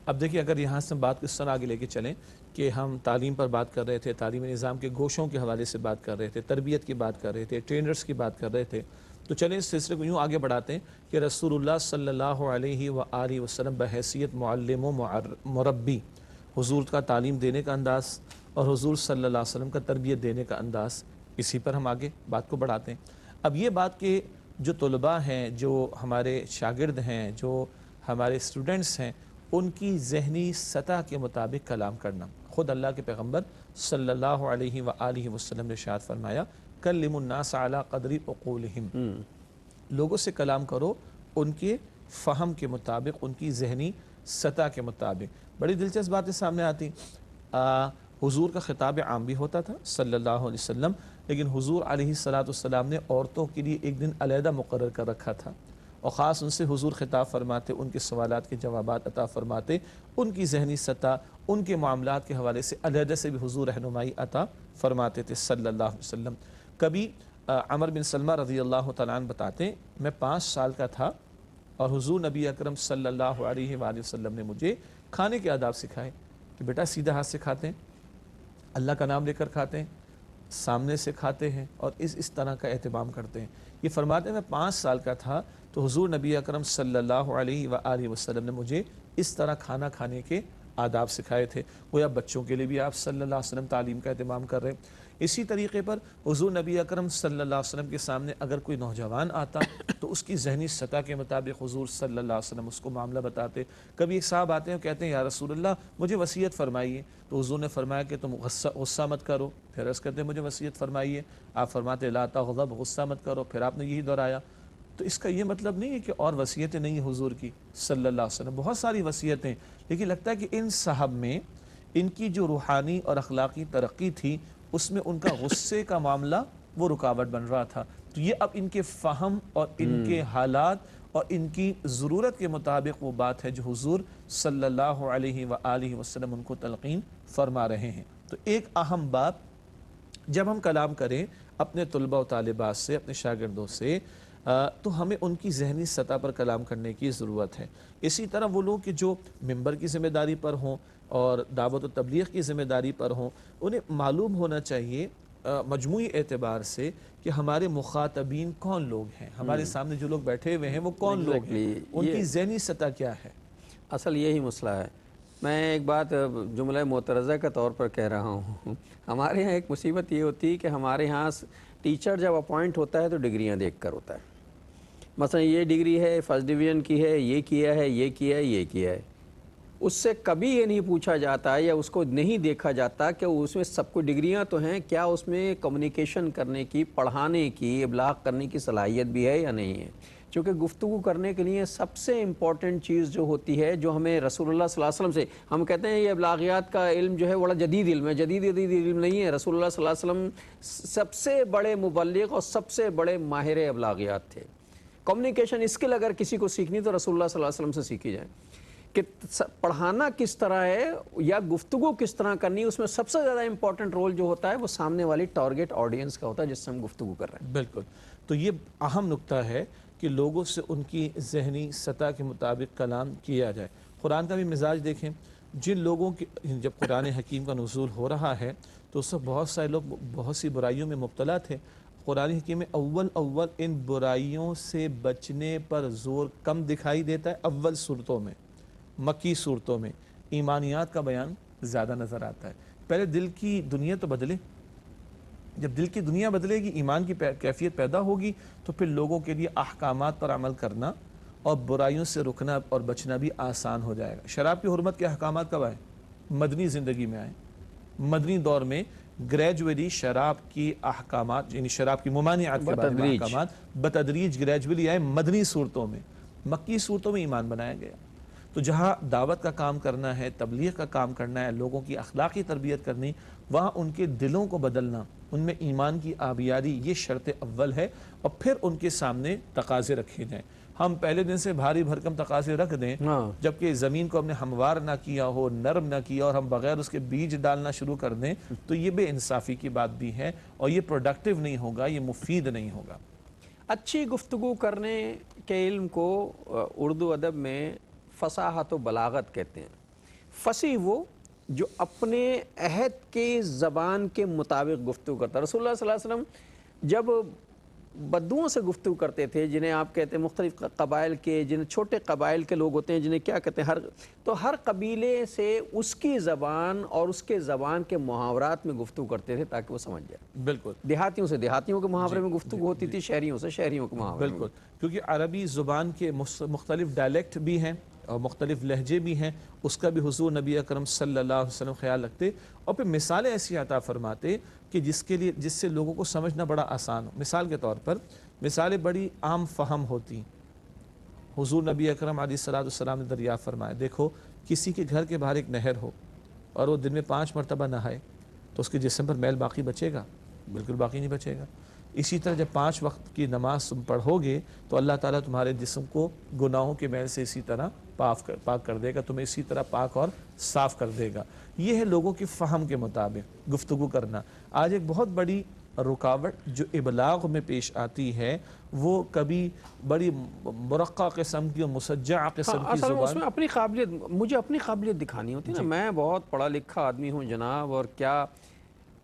اب دیکھیے اگر یہاں سے بات اس طرح آگے لے کے چلیں کہ ہم تعلیم پر بات کر رہے تھے، تعلیمی نظام کے گوشوں کے حوالے سے بات کر رہے تھے، تربیت کی بات کر رہے تھے، ٹرینرز کی بات کر رہے تھے، تو چلیں اس سلسلے کو یوں آگے بڑھاتے ہیں کہ رسول اللہ صلی اللہ علیہ وآلہ وسلم بحیثیت معلم و مربی، حضور کا تعلیم دینے کا انداز اور حضور صلی اللہ علیہ وسلم کا تربیت دینے کا انداز، اسی پر ہم آگے بات کو بڑھاتے ہیں. اب یہ بات کہ جو طلباء ہیں، جو ہمارے شاگرد ہیں، جو ہمارے اسٹوڈنٹس ہیں، ان کی ذہنی سطح کے مطابق کلام کرنا. خود اللہ کے پیغمبر صلی اللہ علیہ وآلہ وسلم نے ارشاد فرمایا کلموا الناس علی قدر عقولہم، لوگوں سے کلام کرو ان کے فہم کے مطابق، ان کی ذہنی سطح کے مطابق. بڑی دلچسپ باتیں سامنے آتی. حضور کا خطاب عام بھی ہوتا تھا صلی اللہ علیہ وسلم، لیکن حضور علیہ السلام نے عورتوں کے لیے ایک دن علیحدہ مقرر کر رکھا تھا اور خاص ان سے حضور خطاب فرماتے، ان کے سوالات کے جوابات عطا فرماتے، ان کی ذہنی سطح، ان کے معاملات کے حوالے سے علیحدہ سے بھی حضور رہنمائی عطا فرماتے تھے صلی اللہ علیہ وسلم. کبھی عمر بن سلمہ رضی اللہ تعالیٰ عنہ بتاتے ہیں میں 5 سال کا تھا اور حضور نبی اکرم صلی اللہ علیہ وآلہ وسلم نے مجھے کھانے کے آداب سکھائے کہ بیٹا سیدھا ہاتھ سے کھاتے ہیں، اللہ کا نام لے کر کھاتے ہیں، سامنے سے کھاتے ہیں اور اس طرح کا اہتمام کرتے ہیں. یہ فرماتے ہیں میں 5 سال کا تھا تو حضور نبی اکرم صلی اللہ علیہ وآلہ وسلم نے مجھے اس طرح کھانا کھانے کے آداب سکھائے تھے. گویا بچوں کے لیے بھی آپ صلی اللہ علیہ وسلم تعلیم کا اہتمام کر رہے ہیں. اسی طریقے پر حضور نبی اکرم صلی اللہ علیہ وسلم کے سامنے اگر کوئی نوجوان آتا تو اس کی ذہنی سطح کے مطابق حضور صلی اللہ علیہ وسلم اس کو معاملہ بتاتے. کبھی ایک صاحب آتے ہیں اور کہتے ہیں یا رسول اللہ مجھے وصیت فرمائیے، تو حضور نے فرمایا کہ تم غصہ مت کرو. پھر عرض کرتے ہیں مجھے وصیت فرمائیے، آپ فرماتے لا تغضب، غصہ مت کرو. پھر آپ نے یہی دہرایا. تو اس کا یہ مطلب نہیں ہے کہ اور وصیتیں نہیں ہیں حضور کی صلی اللہ علیہ وسلم، بہت ساری وصیتیں، لیکن لگتا ہے کہ ان صاحب میں ان کی جو روحانی اور اخلاقی ترقی تھی اس میں ان کا غصے کا معاملہ وہ رکاوٹ بن رہا تھا. تو یہ اب ان کے فہم اور ان کے حالات اور ان کی ضرورت کے مطابق وہ بات ہے جو حضور صلی اللہ علیہ وآلہ وسلم ان کو تلقین فرما رہے ہیں. تو ایک اہم بات جب ہم کلام کریں اپنے طلباء و طالبات سے، اپنے شاگردوں سے، تو ہمیں ان کی ذہنی سطح پر کلام کرنے کی ضرورت ہے۔ اسی طرح وہ لوگ کہ جو ممبر کی ذمہ داری پر ہوں اور دعوت و تبلیغ کی ذمہ داری پر ہوں، انہیں معلوم ہونا چاہیے مجموعی اعتبار سے کہ ہمارے مخاطبین کون لوگ ہیں، ہمارے سامنے جو لوگ بیٹھے ہوئے ہیں وہ کون لوگ ہیں، ان کی ذہنی سطح کیا ہے۔ اصل یہی مسئلہ ہے۔ میں ایک بات جملہ معترضہ کے طور پر کہہ رہا ہوں، ہمارے یہاں ایک مصیبت یہ ہوتی ہے کہ ہمارے ہاں ٹیچر جب اپوائنٹ ہوتا ہے تو ڈگریاں دیکھ کر ہوتا ہے۔ مثلا یہ ڈگری ہے، فرسٹ ڈویژن کی ہے، یہ کیا ہے، یہ کیا ہے، یہ کیا ہے، اس سے کبھی یہ نہیں پوچھا جاتا یا اس کو نہیں دیکھا جاتا کہ اس میں سب کو ڈگریاں تو ہیں، کیا اس میں کمیونیکیشن کرنے کی، پڑھانے کی، ابلاغ کرنے کی صلاحیت بھی ہے یا نہیں ہے۔ چونکہ گفتگو کرنے کے لیے سب سے امپورٹنٹ چیز جو ہوتی ہے، جو ہمیں رسول اللہ صلی اللہ علیہ وسلم سے ہم کہتے ہیں یہ ابلاغیات کا علم جو ہے بڑا جدید علم ہے، جدید علم نہیں ہے۔ رسول اللہ صلی اللہ علیہ وسلم سب سے بڑے مبلغ اور سب سے بڑے ماہر ابلاغیات تھے۔ کمیونیکیشن اسکل اگر کسی کو سیکھنی تو رسول اللہ صلی اللہ علیہ وسلم سے سیکھی جائے کہ پڑھانا کس طرح ہے یا گفتگو کس طرح کرنی ہے۔ اس میں سب سے زیادہ امپورٹنٹ رول جو ہوتا ہے وہ سامنے والی ٹارگٹ آڈینس کا ہوتا ہے جس سے ہم گفتگو کر رہے ہیں۔ بالکل، تو یہ اہم نکتہ ہے کہ لوگوں سے ان کی ذہنی سطح کے مطابق کلام کیا جائے۔ قرآن کا بھی مزاج دیکھیں، جن لوگوں کی جب قرآن حکیم کا نزول ہو رہا ہے تو اس وقت بہت سارے لوگ بہت سی برائیوں میں مبتلا تھے۔ قرآن حکیم میں اول ان برائیوں سے بچنے پر زور کم دکھائی دیتا ہے، اول صورتوں میں، مکی صورتوں میں ایمانیات کا بیان زیادہ نظر آتا ہے۔ پہلے دل کی دنیا تو بدلے، جب دل کی دنیا بدلے گی، ایمان کی کیفیت پیدا ہوگی تو پھر لوگوں کے لیے احکامات پر عمل کرنا اور برائیوں سے رکنا اور بچنا بھی آسان ہو جائے گا۔ شراب کی حرمت کے احکامات کب آئے؟ مدنی زندگی میں آئے۔ مدنی دور میں گریجولی شراب کی احکامات، یعنی شراب کی ممانعات کے بارے میں احکامات بتدریج گریجولی آئے مدنی صورتوں میں۔ مکی صورتوں میں ایمان بنایا گیا۔ تو جہاں دعوت کا کام کرنا ہے، تبلیغ کا کام کرنا ہے، لوگوں کی اخلاقی تربیت کرنی، وہاں ان کے دلوں کو بدلنا، ان میں ایمان کی آبیاری، یہ شرط اول ہے، اور پھر ان کے سامنے تقاضے رکھے جائیں۔ ہم پہلے دن سے بھاری بھرکم تقاضے رکھ دیں، جبکہ زمین کو ہم نے ہموار نہ کیا ہو، نرم نہ کیا، اور ہم بغیر اس کے بیج ڈالنا شروع کر دیں، تو یہ بے انصافی کی بات بھی ہے، اور یہ پروڈکٹیو نہیں ہوگا، یہ مفید نہیں ہوگا۔ اچھی گفتگو کرنے کے علم کو اردو ادب میں فصاحت و بلاغت کہتے ہیں۔ فصیح وہ جو اپنے عہد کے زبان کے مطابق گفتگو کرتا ہے۔ رسول اللہ صلی اللہ علیہ وسلم جب بدوؤں سے گفتگو کرتے تھے، جنہیں آپ کہتے ہیں مختلف قبائل کے، جنہیں چھوٹے قبائل کے لوگ ہوتے ہیں، جنہیں کیا کہتے ہیں، تو ہر قبیلے سے اس کی زبان اور اس کے زبان کے محاورات میں گفتگو کرتے تھے تاکہ وہ سمجھ جائے۔ بالکل، دیہاتیوں سے دیہاتیوں کے محاورے میں گفتگو ہوتی تھی، شہریوں سے شہریوں کے محاورے میں۔ بالکل، کیونکہ عربی زبان کے مختلف ڈائلیکٹ بھی ہیں اور مختلف لہجے بھی ہیں، اس کا بھی حضور نبی اکرم صلی اللہ علیہ وسلم خیال رکھتے، اور پھر مثالیں ایسی عطا فرماتے کہ جس سے لوگوں کو سمجھنا بڑا آسان ہو۔ مثال کے طور پر مثالیں بڑی عام فہم ہوتی۔ حضور نبی اکرم علیہ الصلوۃ والسلام نے دریافت فرمایا، دیکھو کسی کے گھر کے باہر ایک نہر ہو اور وہ دن میں 5 مرتبہ نہائے تو اس کے جسم پر میل باقی بچے گا؟ بالکل باقی نہیں بچے گا۔ اسی طرح جب 5 وقت کی نماز تم پڑھو گے تو اللہ تعالیٰ تمہارے جسم کو گناہوں کے میل سے اسی طرح پاک کر دے گا، تمہیں اسی طرح پاک اور صاف کر دے گا۔ یہ ہے لوگوں کی فہم کے مطابق گفتگو کرنا۔ آج ایک بہت بڑی رکاوٹ جو ابلاغ میں پیش آتی ہے، وہ کبھی بڑی مرقع قسم کی اور مسجع قسم کی اصل میں اس زبان، میں اپنی قابلیت، مجھے اپنی قابلیت دکھانی ہوتی ہے نا۔ میں بہت پڑھا لکھا آدمی ہوں جناب، اور کیا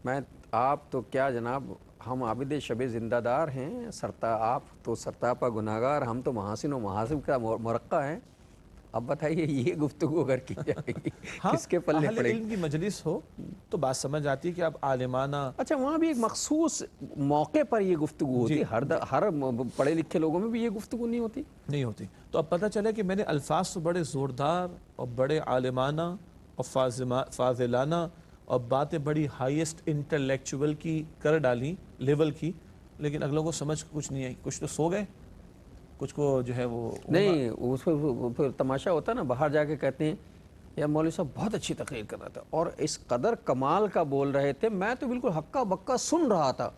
میں، آپ تو کیا جناب، ہم عابد شب زندہ دار ہیں، آپ تو سرتاپا گناہگار، ہم تو محاسن و محاسب کا مرقع ہیں۔ اب بتائیے یہ گفتگو اگر کی جائے گی کس کے پلے اہل پڑے گی؟ علم کی مجلس ہو تو بات سمجھ آتی ہے کہ اب عالمانہ، اچھا وہاں بھی ایک مخصوص موقع پر یہ گفتگو ہوتی ہے، ہر پڑھے لکھے لوگوں میں بھی یہ گفتگو نہیں ہوتی۔ نہیں ہوتی، تو اب پتہ چلا کہ میں نے الفاظ تو بڑے زوردار اور بڑے عالمانہ اور فاضلانہ اور باتیں بڑی ہائیسٹ انٹلیکچول کی کر ڈالی، لیول کی، لیکن اگلوں کو سمجھ کچھ نہیں آئی۔ کچھ تو سو گئے، کچھ کو جو ہے وہ نہیں، اس پھر تماشا ہوتا ہے نا، باہر جا کے کہتے ہیں یا مولوی صاحب بہت اچھی تقریر کر رہا تھا اور اس قدر کمال کا بول رہے تھے، میں تو بالکل ہکا بکا سن رہا تھا۔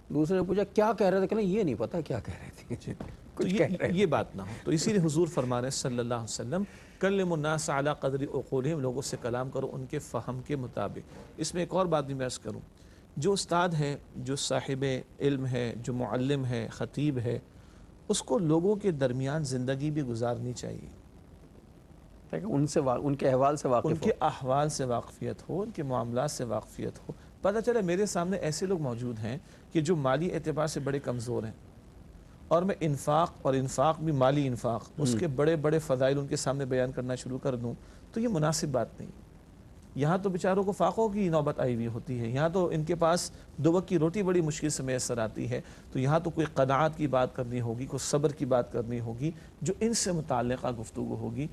دوسرے نے پوچھا کیا کہہ رہے تھے، کہ یہ نہیں پتا کیا کہہ رہے تھے، کچھ کہہ رہے یہ بات نہ ہو۔ تو اسی لیے حضور فرما رہے ہیں صلی اللہ علیہ وسلم، کلموا الناس علی قدر عقولہم، لوگوں سے کلام کرو ان کے فہم کے مطابق۔ اس میں ایک اور بات بھی میں عرض کروں، جو استاد ہے، جو صاحب علم ہے، جو معلم ہے، خطیب ہے، اس کو لوگوں کے درمیان زندگی بھی گزارنی چاہیے، تاکہ ان کے احوال سے ان واقف کے احوال سے واقفیت ہو، ان کے معاملات سے واقفیت ہو۔ پتہ چلے میرے سامنے ایسے لوگ موجود ہیں کہ جو مالی اعتبار سے بڑے کمزور ہیں، اور میں انفاق بھی مالی انفاق، اس کے بڑے بڑے فضائل ان کے سامنے بیان کرنا شروع کر دوں تو یہ مناسب بات نہیں۔ یہاں تو بیچاروں کو فاقوں کی نوبت آئی ہوئی ہوتی ہے، یہاں تو ان کے پاس دو وقت کی روٹی بڑی مشکل سے میسر آتی ہے، تو یہاں تو کوئی قناعت کی بات کرنی ہوگی، کوئی صبر کی بات کرنی ہوگی، جو ان سے متعلقہ گفتگو ہوگی،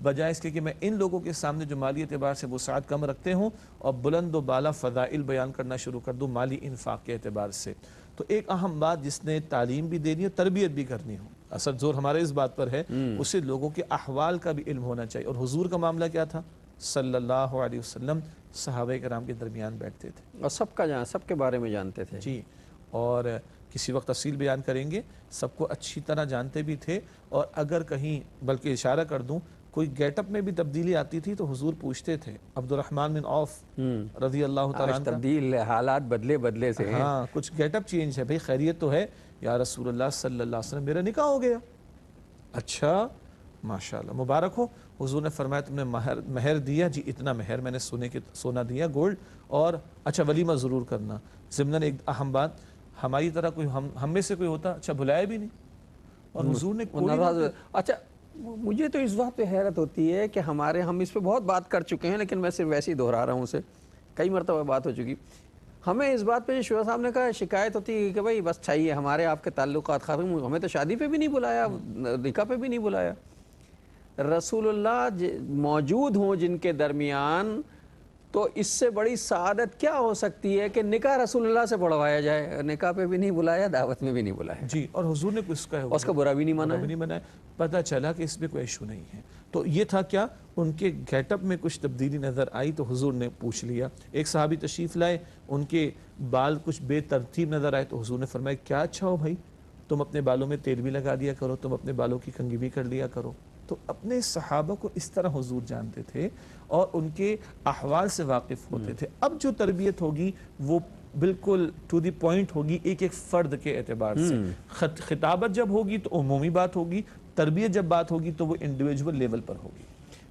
بجائے اس کے کہ میں ان لوگوں کے سامنے جو مالی اعتبار سے وسعت کم رکھتے ہوں اور بلند و بالا فضائل بیان کرنا شروع کر دوں مالی انفاق کے اعتبار سے۔ تو ایک اہم بات جس نے تعلیم بھی دینی ہے، تربیت بھی کرنی ہو، اصل زور ہمارے اس بات پر ہے، اسے لوگوں کے احوال کا بھی علم ہونا چاہیے۔ اور حضور کا معاملہ کیا تھا؟ صلی اللہ علیہ وسلم صحابہ کرام کے درمیان بیٹھتے تھے، اور سب کے بارے میں جانتے تھے جی، اور کسی وقت تفصیل بیان کریں گے، سب کو اچھی طرح جانتے بھی تھے، اور اگر کہیں بلکہ اشارہ کر دوں کوئی گیٹ اپ میں بھی تبدیلی آتی تھی تو حضور پوچھتے تھے۔ عبد الرحمن بن عوف رضی اللہ تعالیٰ آج عنہ کا، تبدیل حالات بدلے سے ہیں۔ ہاں کچھ گیٹ اپ چینج ہے، بھئی خیریت تو ہے؟ یا رسول اللہ صلی اللہ علیہ وسلم میرا نکاح ہو گیا۔ اچھا ماشاءاللہ مبارک ہو۔ حضور نے فرمایا تم نے مہر دیا؟ جی اتنا مہر میں نے سونا دیا، گولڈ، اور اچھا ولیمہ ضرور کرنا۔ ضمناً ایک اہم بات، ہماری طرح کوئی ہم میں سے کوئی ہوتا اچھا بلایا بھی نہیں، اور حضور نے کوئی اچھا مجھے تو اس بات پہ حیرت ہوتی ہے کہ ہم اس پہ بہت بات کر چکے ہیں، لیکن میں صرف ویسے ہی دہرا رہا ہوں، اسے کئی مرتبہ بات ہو چکی۔ ہمیں اس بات پہ شعیب صاحب نے کہا شکایت ہوتی ہے کہ بھائی بس چاہیے ہمارے آپ کے تعلقات ختم، ہمیں تو شادی پہ بھی نہیں بلایا، نکاح پہ بھی نہیں بلایا۔ رسول اللہ موجود ہوں جن کے درمیان، تو اس سے بڑی سعادت کیا ہو سکتی ہے کہ نکاح رسول اللہ سے پڑھوایا جائے، نکاح پہ بھی نہیں بلایا، دعوت میں بھی نہیں بلایا، جی، اور حضور نے اس اس کا برا بھی نہیں منایا، پتہ چلا کہ اس میں کوئی ایشو نہیں ہے۔ تو یہ تھا کیا، ان کے گیٹ اپ میں کچھ تبدیلی نظر آئی تو حضور نے پوچھ لیا۔ ایک صحابی تشریف لائے، ان کے بال کچھ بے ترتیب نظر آئے تو حضور نے فرمایا کیا اچھا ہو بھائی، تم اپنے بالوں میں تیل بھی لگا دیا کرو، تم اپنے بالوں کی کنگھی بھی کر لیا کرو۔ تو اپنے صحابہ کو اس طرح حضور جانتے تھے اور ان کے احوال سے واقف ہوتے تھے۔ اب جو تربیت ہوگی وہ بالکل ٹو دی پوائنٹ ہوگی، ایک ایک فرد کے اعتبار سے۔ خطابت جب ہوگی تو عمومی بات ہوگی، تربیت جب بات ہوگی تو وہ انڈیویجول لیول پر ہوگی۔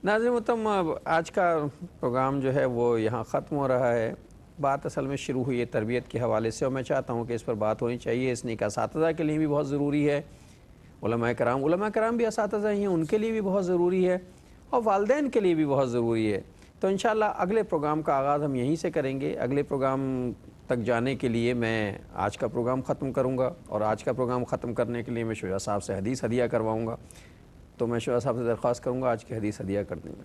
ناظرین محترم، آج کا پروگرام جو ہے وہ یہاں ختم ہو رہا ہے۔ بات اصل میں شروع ہوئی ہے تربیت کے حوالے سے، اور میں چاہتا ہوں کہ اس پر بات ہونی چاہیے۔ اس نیک اساتذہ کے لیے بھی بہت ضروری ہے، علماء کرام بھی اساتذہ ہی ہیں، ان کے لیے بھی بہت ضروری ہے، اور والدین کے لیے بھی بہت ضروری ہے۔ تو انشاءاللہ اگلے پروگرام کا آغاز ہم یہیں سے کریں گے۔ اگلے پروگرام تک جانے کے لیے میں آج کا پروگرام ختم کروں گا، اور آج کا پروگرام ختم کرنے کے لیے میں شجاع صاحب سے حدیث ہدیہ کرواؤں گا۔ تو میں شجاع صاحب سے درخواست کروں گا آج کی حدیث ہدیہ کر دیں گے۔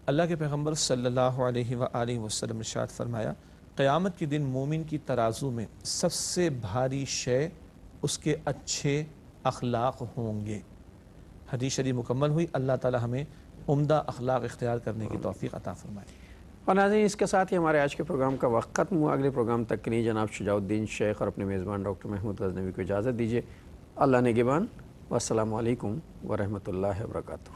اللہ کے پیغمبر صلی اللہ علیہ وآلہ وسلم ارشاد فرمایا، قیامت کے دن مومن کی ترازو میں سب سے بھاری شے اس کے اچھے اخلاق ہوں گے۔ حدیث شریف مکمل ہوئی۔ اللہ تعالی ہمیں عمدہ اخلاق اختیار کرنے کی توفیق عطا فرمائے۔ اور ناظرین، اس کے ساتھ ہی ہمارے آج کے پروگرام کا وقت ختم ہوا۔ اگلے پروگرام تک کے لیے جناب شجاع الدین شیخ اور اپنے میزبان ڈاکٹر محمود غزنوی کو اجازت دیجیے۔ اللہ نگہبان، والسلام علیکم ورحمۃ اللہ وبرکاتہ۔